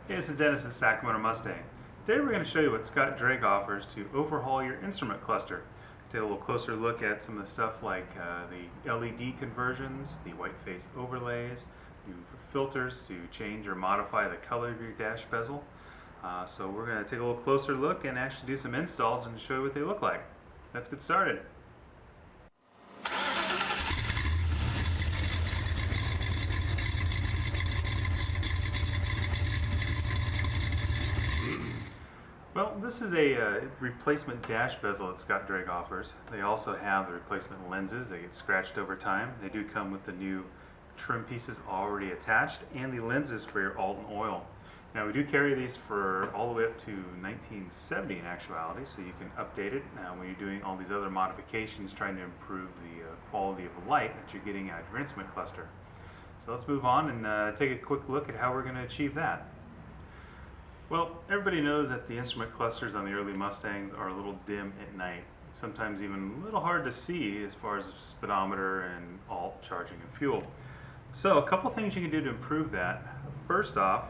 Hey, this is Dennis at Sacramento Mustang. Today we're going to show you what Scott Drake offers to overhaul your instrument cluster. Take a little closer look at some of the stuff like the LED conversions, the white face overlays, new filters to change or modify the color of your dash bezel. So we're going to take a little closer look and actually do some installs and show you what they look like. Let's get started. Well, this is a replacement dash bezel that Scott Drake offers. They also have the replacement lenses. They get scratched over time. They do come with the new trim pieces already attached and the lenses for your Alton oil. Now we do carry these for all the way up to 1970 in actuality, so you can update it when you're doing all these other modifications trying to improve the quality of the light that you're getting out of your instrument cluster. So let's move on and take a quick look at how we're going to achieve that. Well, everybody knows that the instrument clusters on the early Mustangs are a little dim at night, sometimes even a little hard to see as far as speedometer and alt charging and fuel. So a couple things you can do to improve that. First off,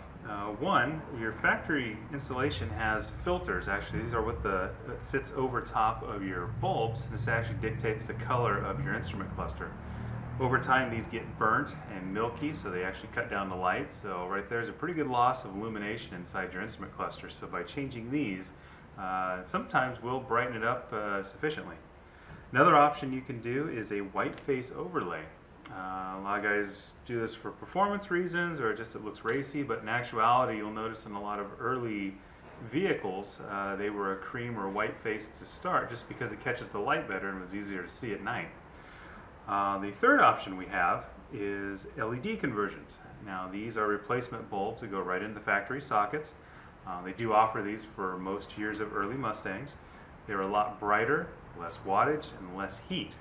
one, your factory installation has filters. Actually, these are what sits over top of your bulbs. This actually dictates the color of your instrument cluster. Over time, these get burnt and milky, so they actually cut down the light. So right there's a pretty good loss of illumination inside your instrument cluster. So by changing these, sometimes we'll brighten it up sufficiently. Another option you can do is a white face overlay. A lot of guys do this for performance reasons or just it looks racy, but in actuality you'll notice in a lot of early vehicles they were a cream or white face to start just because it catches the light better and was easier to see at night. The third option we have is LED conversions. Now these are replacement bulbs that go right into the factory sockets. They do offer these for most years of early Mustangs. They're a lot brighter, less wattage, and less heat.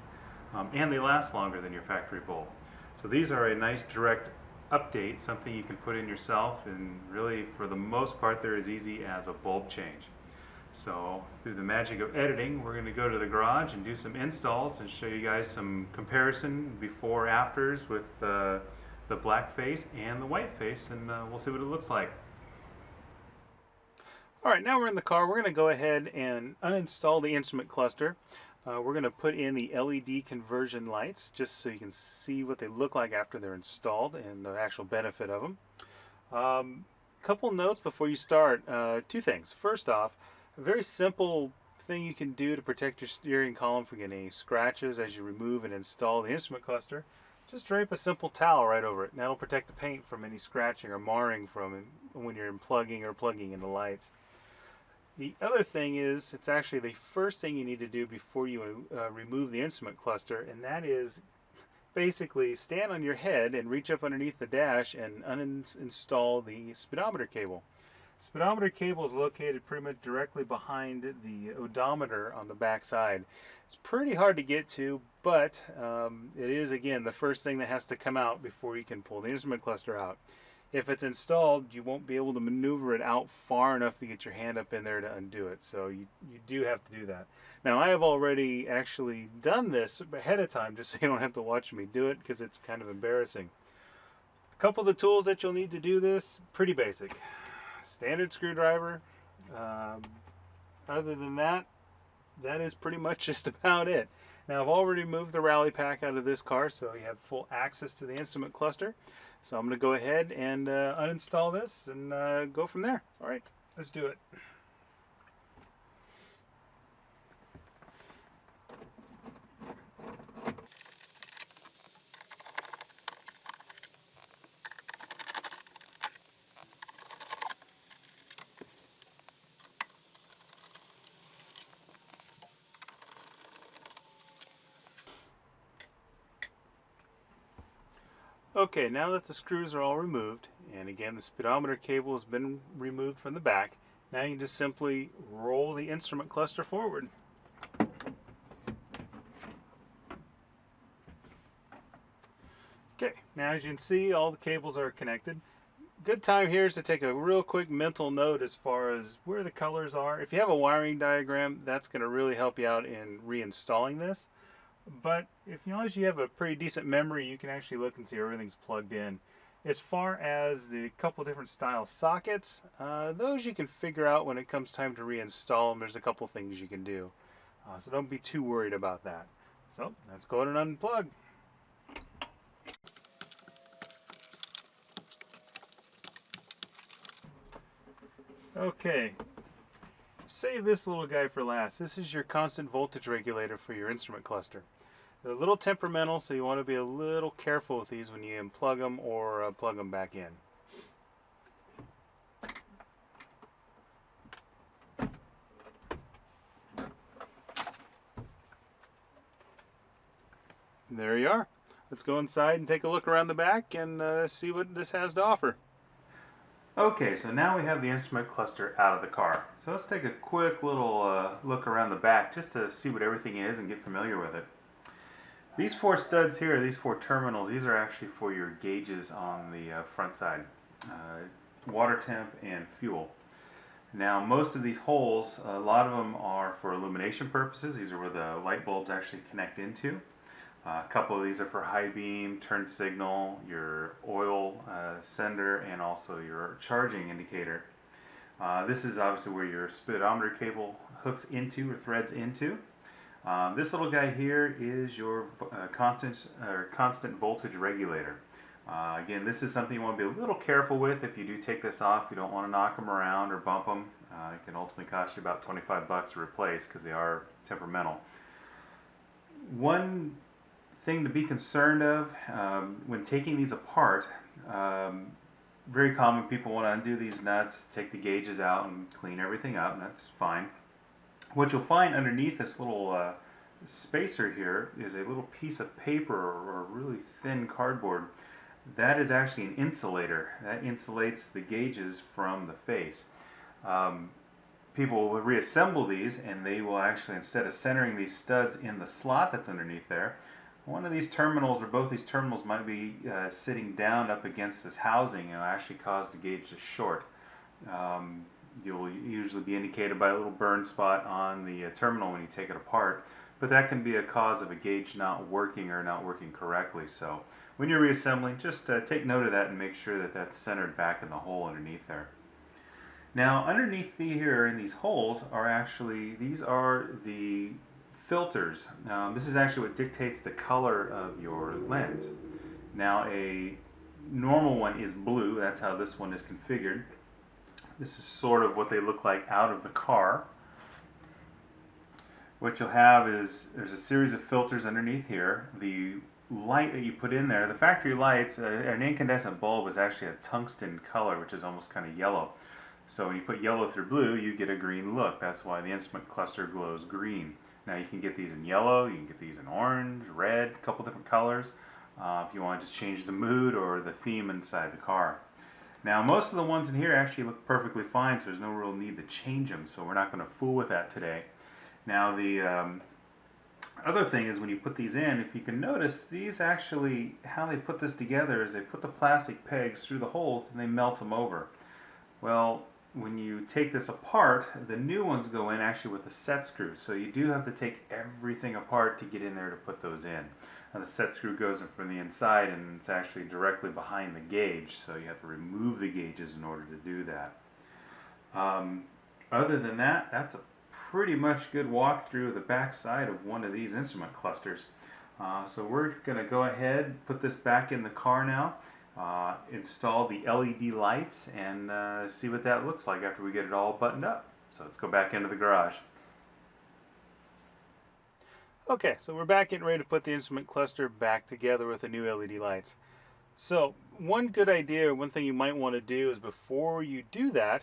And they last longer than your factory bulb. So these are a nice direct update, something you can put in yourself, and really for the most part they're as easy as a bulb change. So through the magic of editing, we're going to go to the garage and do some installs and show you guys some comparison before afters with the black face and the white face, and we'll see what it looks like. Alright, now we're in the car. We're going to go ahead and uninstall the instrument cluster. We're going to put in the LED conversion lights just so you can see what they look like after they're installed and the actual benefit of them. Couple notes before you start. Two things. First off, a very simple thing you can do to protect your steering column from getting any scratches as you remove and install the instrument cluster. Just drape a simple towel right over it, and that'll protect the paint from any scratching or marring from it when you're unplugging or plugging in the lights. The other thing is, it's actually the first thing you need to do before you remove the instrument cluster, and that is basically stand on your head and reach up underneath the dash and uninstall the speedometer cable. Speedometer cable is located pretty much directly behind the odometer on the back side. It's pretty hard to get to, but it is, again, the first thing that has to come out before you can pull the instrument cluster out. If it's installed, you won't be able to maneuver it out far enough to get your hand up in there to undo it, so you do have to do that. Now, I have already actually done this ahead of time just so you don't have to watch me do it because it's kind of embarrassing. A couple of the tools that you'll need to do this, pretty basic. Standard screwdriver. Other than that, that is pretty much just about it. Now I've already moved the rally pack out of this car so you have full access to the instrument cluster. So I'm going to go ahead and uninstall this and go from there. Alright, let's do it. Okay, now that the screws are all removed, and again the speedometer cable has been removed from the back, now you just simply roll the instrument cluster forward. Okay, now as you can see all the cables are connected. Good time here is to take a real quick mental note as far as where the colors are. If you have a wiring diagram, that's going to really help you out in reinstalling this. But if you know, as you have a pretty decent memory, you can actually look and see everything's plugged in. As far as the couple different style sockets, those you can figure out when it comes time to reinstall them. There's a couple things you can do. So don't be too worried about that. So let's go ahead and unplug. Okay, save this little guy for last. This is your constant voltage regulator for your instrument cluster. They're a little temperamental, so you want to be a little careful with these when you unplug them or plug them back in. There you are. Let's go inside and take a look around the back and see what this has to offer. Okay, so now we have the instrument cluster out of the car. So let's take a quick little look around the back just to see what everything is and get familiar with it. These four studs here, these four terminals, these are actually for your gauges on the front side. Water temp and fuel. Now most of these holes, a lot of them are for illumination purposes. These are where the light bulbs actually connect into. A couple of these are for high beam, turn signal, your oil sender, and also your charging indicator. This is obviously where your speedometer cable hooks into or threads into. This little guy here is your constant voltage regulator. Again, this is something you want to be a little careful with. If you do take this off, you don't want to knock them around or bump them. It can ultimately cost you about 25 bucks to replace because they are temperamental. One thing to be concerned of when taking these apart, very common, people want to undo these nuts, take the gauges out and clean everything up, and that's fine. What you'll find underneath this little spacer here is a little piece of paper or really thin cardboard. That is actually an insulator. That insulates the gauges from the face. People will reassemble these and they will actually, instead of centering these studs in the slot that's underneath there, one of these terminals or both these terminals might be sitting down up against this housing and it'll actually cause the gauge to short. You'll usually be indicated by a little burn spot on the terminal when you take it apart, but that can be a cause of a gauge not working or not working correctly. So when you're reassembling, just take note of that and make sure that that's centered back in the hole underneath there. Now underneath here in these holes are actually, these are the filters. This is actually what dictates the color of your lens. Now a normal one is blue, that's how this one is configured. This is sort of what they look like out of the car. What you'll have is there's a series of filters underneath here. The light that you put in there, the factory lights, an incandescent bulb is actually a tungsten color, which is almost kind of yellow. So when you put yellow through blue, you get a green look. That's why the instrument cluster glows green. Now you can get these in yellow, you can get these in orange, red, a couple different colors, if you want to just change the mood or the theme inside the car. Now most of the ones in here actually look perfectly fine, so there's no real need to change them, so we're not going to fool with that today. Now the other thing is when you put these in, if you can notice, these actually, how they put this together is they put the plastic pegs through the holes and they melt them over. Well, when you take this apart, the new ones go in actually with a set screw, so you do have to take everything apart to get in there to put those in. And the set screw goes in from the inside and it's actually directly behind the gauge, so you have to remove the gauges in order to do that. Other than that, that's a pretty much good walkthrough of the back side of one of these instrument clusters. So we're going to go ahead, put this back in the car now, install the LED lights, and see what that looks like after we get it all buttoned up. So let's go back into the garage. Okay, so we're back getting ready to put the instrument cluster back together with the new LED lights. So one good idea, one thing you might want to do is before you do that,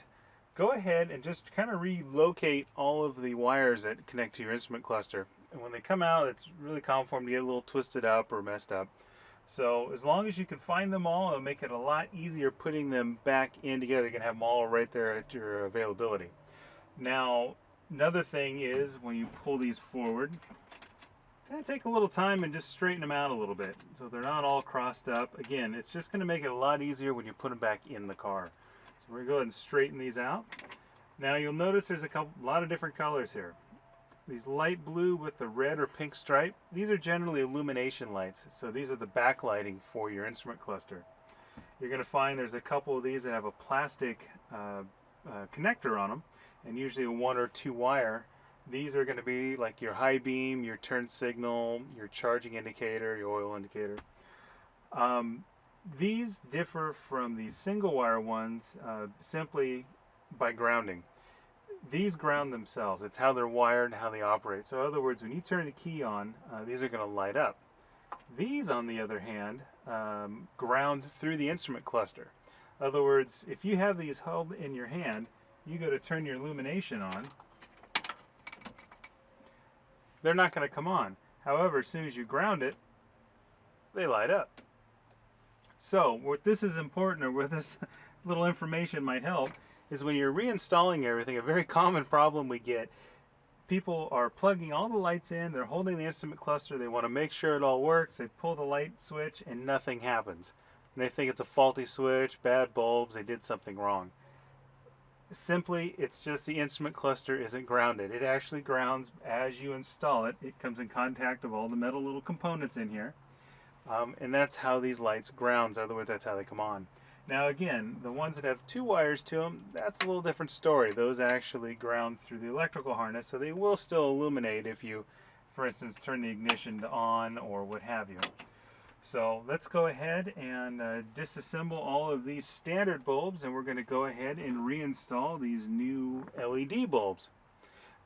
go ahead and just kind of relocate all of the wires that connect to your instrument cluster. And when they come out, it's really common for them to get a little twisted up or messed up. So as long as you can find them all, it'll make it a lot easier putting them back in together. You can have them all right there at your availability. Now, another thing is when you pull these forward, kind of take a little time and just straighten them out a little bit so they're not all crossed up. Again, it's just going to make it a lot easier when you put them back in the car. So we're going to go ahead and straighten these out. Now you'll notice there's a lot of different colors here. These light blue with the red or pink stripe, these are generally illumination lights. So these are the backlighting for your instrument cluster. you're going to find there's a couple of these that have a plastic connector on them, and usually a 1 or 2 wire. These are going to be like your high beam, your turn signal, your charging indicator, your oil indicator. These differ from the single wire ones simply by grounding. These ground themselves. It's how they're wired and how they operate. So in other words, when you turn the key on, these are going to light up. These, on the other hand, ground through the instrument cluster. In other words, if you have these held in your hand, you go to turn your illumination on, they're not going to come on. However, as soon as you ground it, they light up. So what this is important, or where this little information might help, is when you're reinstalling everything, a very common problem we get, people are plugging all the lights in, they're holding the instrument cluster, they want to make sure it all works, they pull the light switch and nothing happens. And they think it's a faulty switch, bad bulbs, they did something wrong. Simply, it's just the instrument cluster isn't grounded. It actually grounds as you install it. It comes in contact with all the metal little components in here. And that's how these lights grounds. In other words, that's how they come on. Now again, the ones that have 2 wires to them, that's a little different story. Those actually ground through the electrical harness, so they will still illuminate if you, for instance, turn the ignition to on or what have you. So let's go ahead and disassemble all of these standard bulbs, and we're going to go ahead and reinstall these new LED bulbs.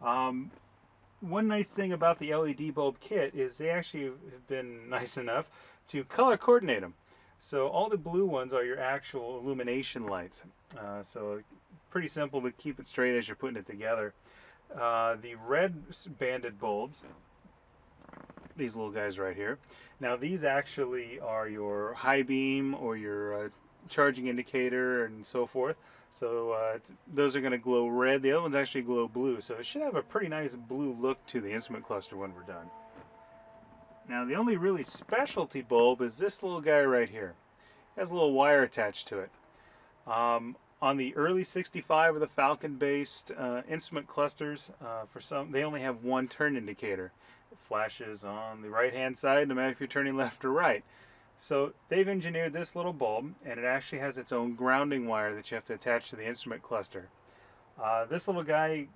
One nice thing about the LED bulb kit is they actually have been nice enough to color coordinate them. So all the blue ones are your actual illumination lights. So pretty simple to keep it straight as you're putting it together. The red banded bulbs, these little guys right here. Now these actually are your high beam or your charging indicator and so forth. So those are going to glow red. The other ones actually glow blue. So it should have a pretty nice blue look to the instrument cluster when we're done. Now the only really specialty bulb is this little guy right here. It has a little wire attached to it. On the early 65 or the Falcon based instrument clusters, for some they only have 1 turn indicator. It flashes on the right hand side no matter if you're turning left or right. So they've engineered this little bulb, and it actually has its own grounding wire that you have to attach to the instrument cluster. This little guy,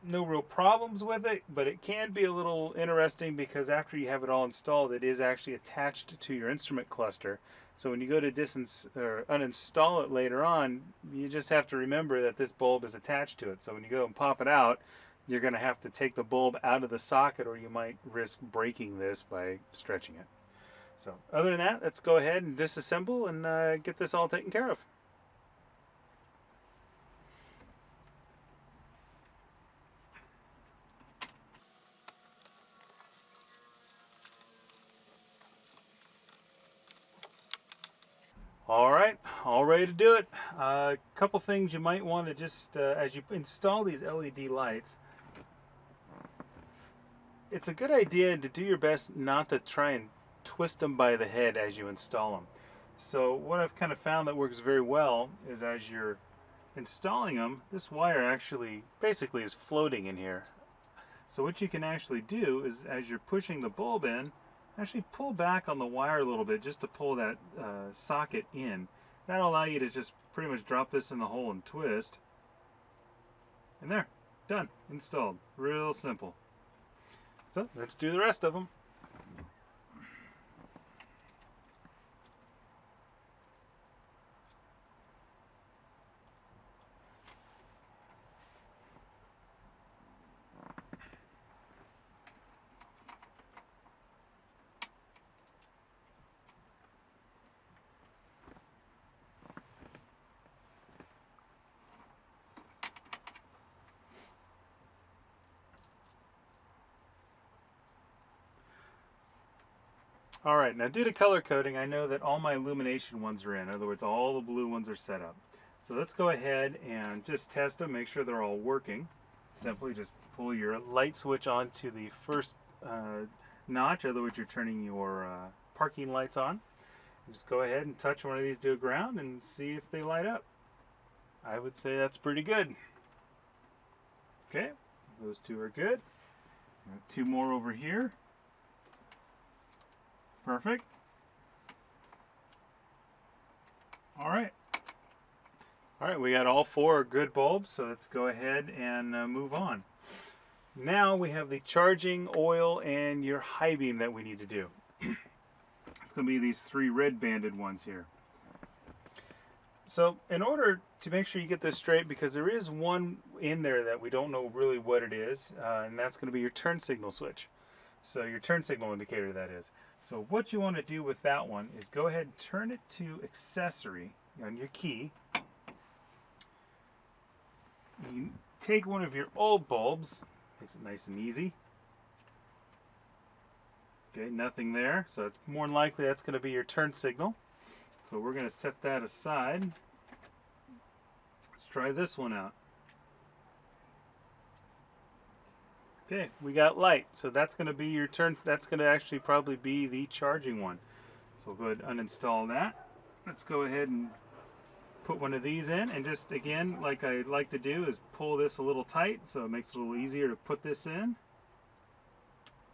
no real problems with it, but it can be a little interesting because after you have it all installed, it is actually attached to your instrument cluster. So when you go to uninstall it later on, you just have to remember that this bulb is attached to it. So when you go and pop it out, you're going to have to take the bulb out of the socket, or you might risk breaking this by stretching it. So other than that, let's go ahead and disassemble and get this all taken care of. All right, all ready to do it. A couple things you might want to just, as you install these LED lights, it's a good idea to do your best not to try and twist them by the head as you install them. So what I've kind of found that works very well is as you're installing them, this wire actually basically is floating in here. So what you can actually do is, as you're pushing the bulb in, actually pull back on the wire a little bit just to pull that socket in. That'll allow you to just pretty much drop this in the hole and twist. And there, done, installed. Real simple. So let's do the rest of them. Alright, now due to color coding, I know that all my illumination ones are in. In other words, all the blue ones are set up. So let's go ahead and just test them, make sure they're all working. Simply just pull your light switch onto the first notch. In other words, you're turning your parking lights on. Just go ahead and touch one of these to the ground and see if they light up. I would say that's pretty good. Okay, those 2 are good. 2 more over here. Perfect. All right. All right, we got all 4 good bulbs, so let's go ahead and move on. Now we have the charging, oil, and your high beam that we need to do. It's going to be these 3 red banded ones here. So in order to make sure you get this straight, because there is one in there that we don't know really what it is, and that's going to be your turn signal switch. So your turn signal indicator, that is. So what you want to do with that one is go ahead and turn it to accessory on your key. You take one of your old bulbs, makes it nice and easy. Okay, nothing there, so it's more than likely that's going to be your turn signal. So we're going to set that aside. Let's try this one out. Okay, we got light, so that's going to be your turn. That's going to actually probably be the charging one. So we'll go ahead and uninstall that. Let's go ahead and put one of these in, and just again, like I like to do, is pull this a little tight so it makes it a little easier to put this in.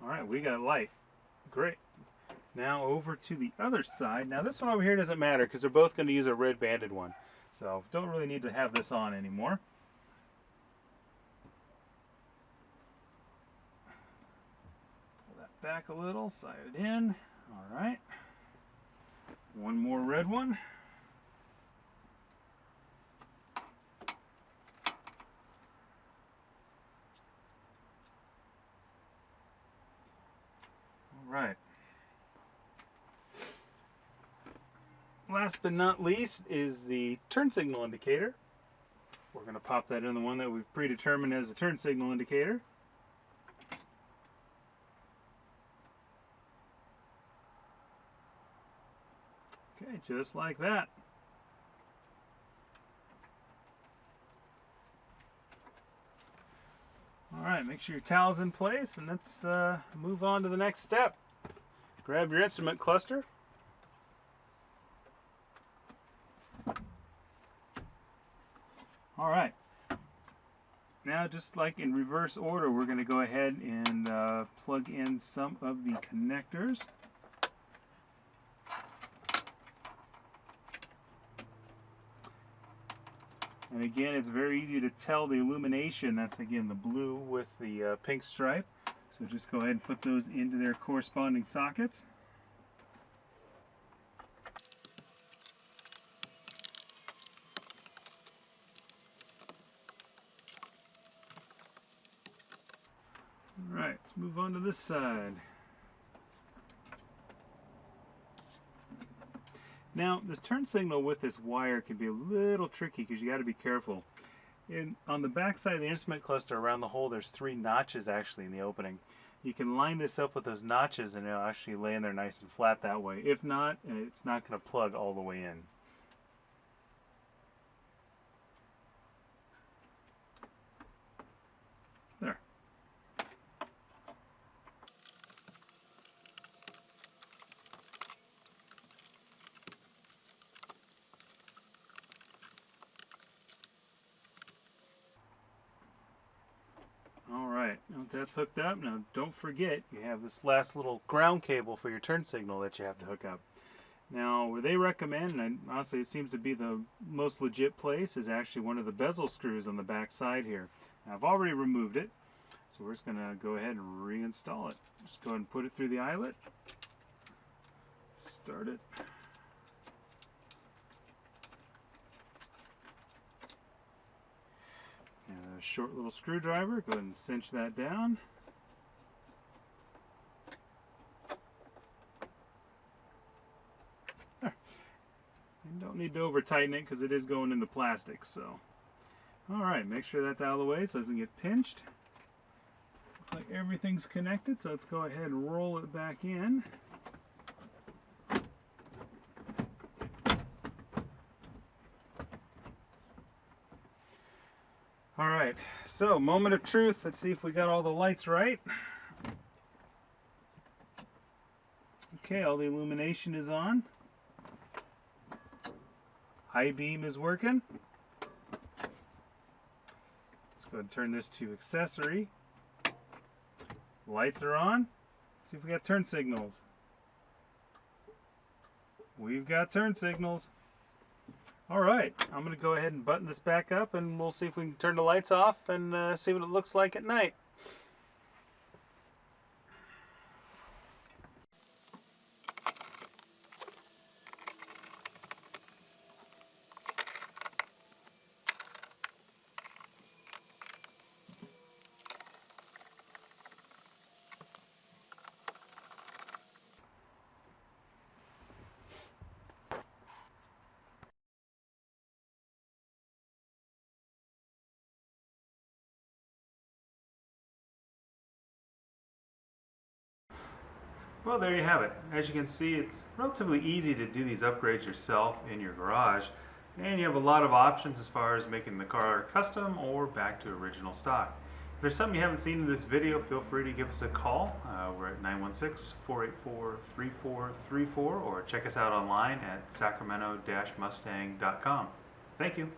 Alright, we got light. Great. Now over to the other side. Now this one over here doesn't matter because they're both going to use a red banded one. So don't really need to have this on anymore. Pull that back a little, slide it in. Alright. One more red one. Right. Last but not least is the turn signal indicator. We're going to pop that in the one that we've predetermined as a turn signal indicator. Okay, just like that. Alright, make sure your towel's in place, and let's move on to the next step. Grab your instrument cluster. Alright, now just like in reverse order, we're going to go ahead and plug in some of the connectors. And again, it's very easy to tell the illumination. That's again the blue with the pink stripe. So just go ahead and put those into their corresponding sockets. Alright, let's move on to this side. Now, this turn signal with this wire can be a little tricky because you got to be careful. On the back side of the instrument cluster around the hole, there's 3 notches actually in the opening. You can line this up with those notches and it'll actually lay in there nice and flat that way. If not, it's not going to plug all the way in. There. Alright, once that's hooked up, now don't forget you have this last little ground cable for your turn signal that you have to hook up. Now, where they recommend, and honestly it seems to be the most legit place, is actually one of the bezel screws on the back side here. Now, I've already removed it, so we're just going to go ahead and reinstall it. Just go ahead and put it through the eyelet. Start it. And a short little screwdriver, go ahead and cinch that down. There. You don't need to over tighten it because it is going in the plastic. So, alright, make sure that's out of the way so it doesn't get pinched. Looks like everything's connected, so let's go ahead and roll it back in. Alright, so moment of truth. Let's see if we got all the lights right. Okay, all the illumination is on. High beam is working. Let's go ahead and turn this to accessory. Lights are on. Let's see if we got turn signals. We've got turn signals. All right, I'm going to go ahead and button this back up, and we'll see if we can turn the lights off and see what it looks like at night. Well, there you have it. As you can see, it's relatively easy to do these upgrades yourself in your garage, and you have a lot of options as far as making the car custom or back to original stock. If there's something you haven't seen in this video, feel free to give us a call. We're at 916-484-3434, or check us out online at sacramento-mustang.com. Thank you.